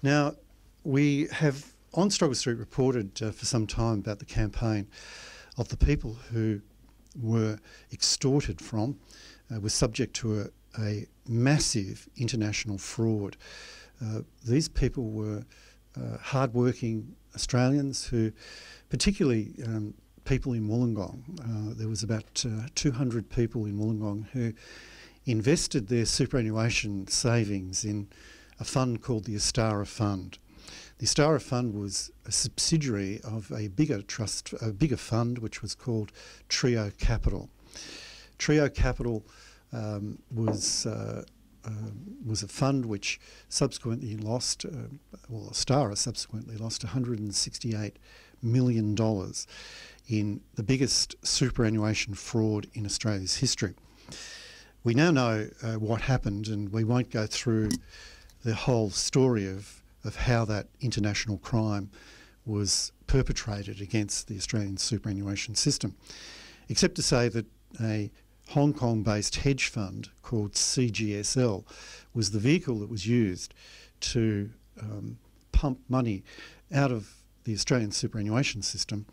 Now, we have on Struggle Street reported for some time about the campaign of the people who were extorted from, were subject to a massive international fraud. These people were hard-working Australians who, particularly people in Wollongong, there was about 200 people in Wollongong who invested their superannuation savings in a fund called the Astara Fund. The Astara Fund was a subsidiary of a bigger fund which was called Trio Capital. Trio Capital was a fund which subsequently lost, Astara subsequently lost $168 million in the biggest superannuation fraud in Australia's history. We now know what happened, and we won't go through the whole story of how that international crime was perpetrated against the Australian superannuation system, except to say that a Hong Kong-based hedge fund called CGSL was the vehicle that was used to pump money out of the Australian superannuation system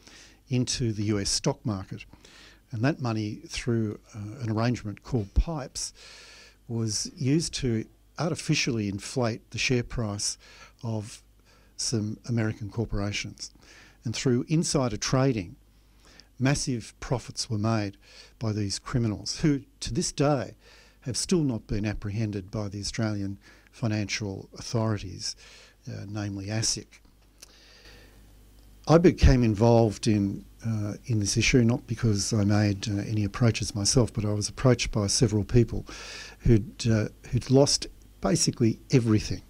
into the US stock market. And that money, through an arrangement called PIPES, was used to artificially inflate the share price of some American corporations. And through insider trading, massive profits were made by these criminals who, to this day, have still not been apprehended by the Australian financial authorities, namely ASIC. I became involved in this issue not because I made any approaches myself, but I was approached by several people who'd lost basically everything,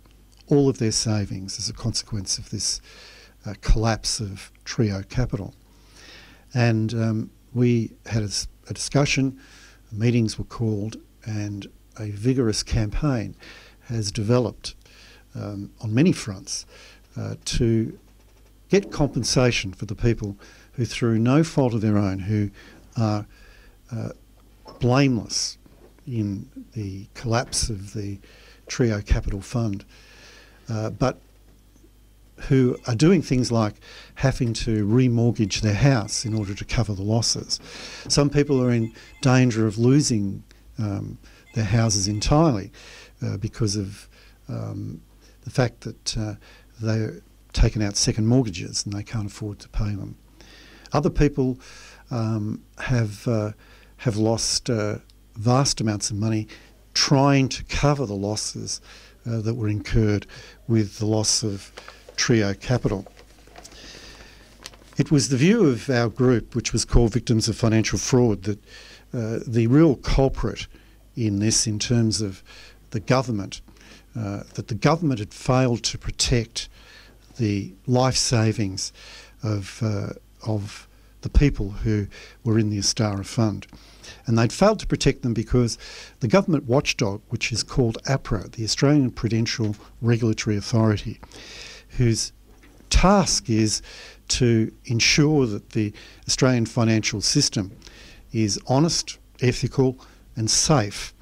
all of their savings, as a consequence of this collapse of Trio Capital. And we had a discussion, meetings were called, and a vigorous campaign has developed on many fronts to get compensation for the people who, through no fault of their own, who are blameless in the collapse of the Trio Capital Fund, but who are doing things like having to remortgage their house in order to cover the losses. Some people are in danger of losing their houses entirely because of the fact that they're taken out second mortgages and they can't afford to pay them. Other people have lost vast amounts of money trying to cover the losses that were incurred with the loss of Trio Capital. It was the view of our group, which was called Victims of Financial Fraud, that the real culprit in this, in terms of the government, that the government had failed to protect the life savings of the people who were in the Astara Fund. And they'd failed to protect them because the government watchdog, which is called APRA, the Australian Prudential Regulatory Authority, whose task is to ensure that the Australian financial system is honest, ethical and safe,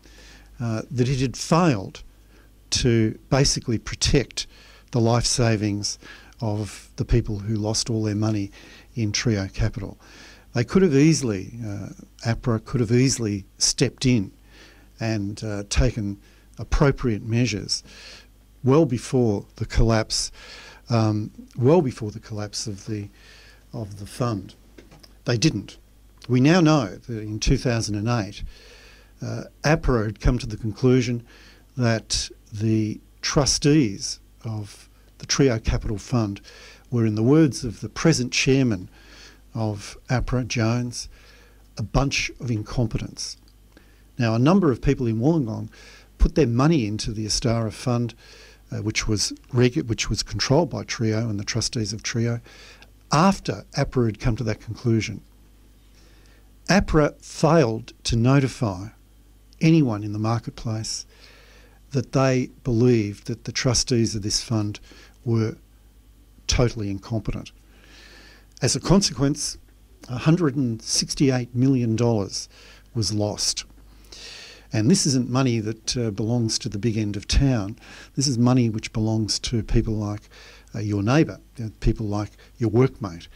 that it had failed to basically protect the life savings of the people who lost all their money in Trio Capital. They could have easily, APRA could have easily stepped in and taken appropriate measures well before the collapse, of the fund. They didn't. We now know that in 2008, APRA had come to the conclusion that the trustees of the Trio Capital Fund were, in the words of the present chairman of APRA, Jones, a bunch of incompetents. Now, a number of people in Wollongong put their money into the Astara Fund, which was controlled by Trio and the trustees of Trio, after APRA had come to that conclusion. APRA failed to notify anyone in the marketplace that they believed that the trustees of this fund were totally incompetent. As a consequence, $168 million was lost. And this isn't money that belongs to the big end of town. This is money which belongs to people like your neighbour, people like your workmate,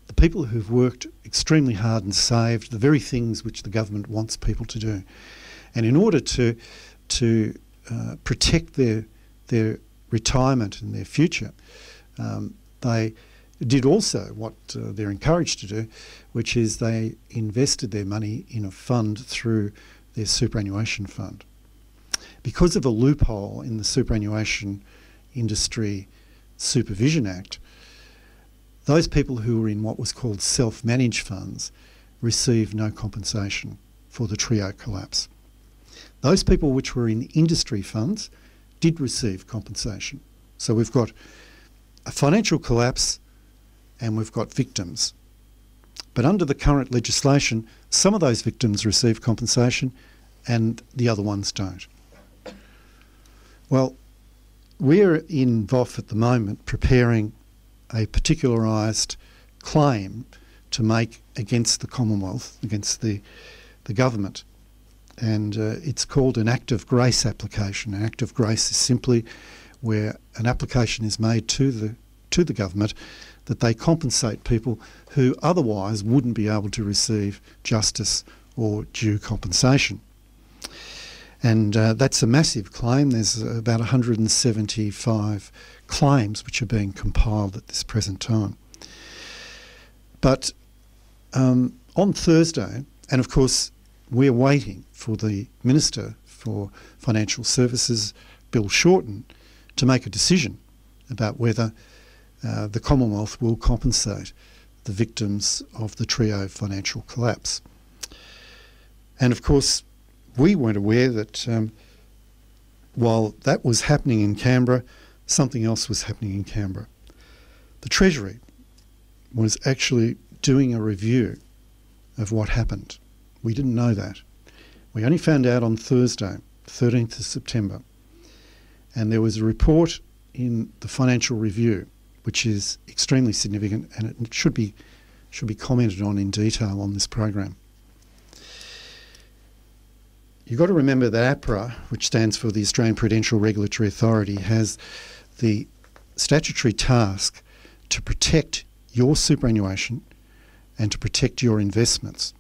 the people who've worked extremely hard and saved the very things which the government wants people to do. And in order to protect their retirement and their future, they did also what they're encouraged to do, which is they invested their money in a fund through their superannuation fund. Because of a loophole in the Superannuation Industry Supervision Act, those people who were in what was called self-managed funds received no compensation for the trio collapse. Those people which were in industry funds did receive compensation. So we've got a financial collapse and we've got victims. But under the current legislation, some of those victims receive compensation and the other ones don't. Well, we're in VOF at the moment preparing a particularised claim to make against the Commonwealth, against the government. And it's called an act of grace application. An act of grace is simply where an application is made to the government that they compensate people who otherwise wouldn't be able to receive justice or due compensation. And that's a massive claim. There's about 175 claims which are being compiled at this present time. But on Thursday, and of course we're waiting for the Minister for Financial Services, Bill Shorten, to make a decision about whether the Commonwealth will compensate the victims of the trio financial collapse. And of course, we weren't aware that while that was happening in Canberra, something else was happening in Canberra. The Treasury was actually doing a review of what happened. We didn't know that. We only found out on Thursday, 13th of September. And there was a report in the Financial Review, which is extremely significant, and it should be commented on in detail on this program. You've got to remember that APRA, which stands for the Australian Prudential Regulatory Authority, has the statutory task to protect your superannuation and to protect your investments.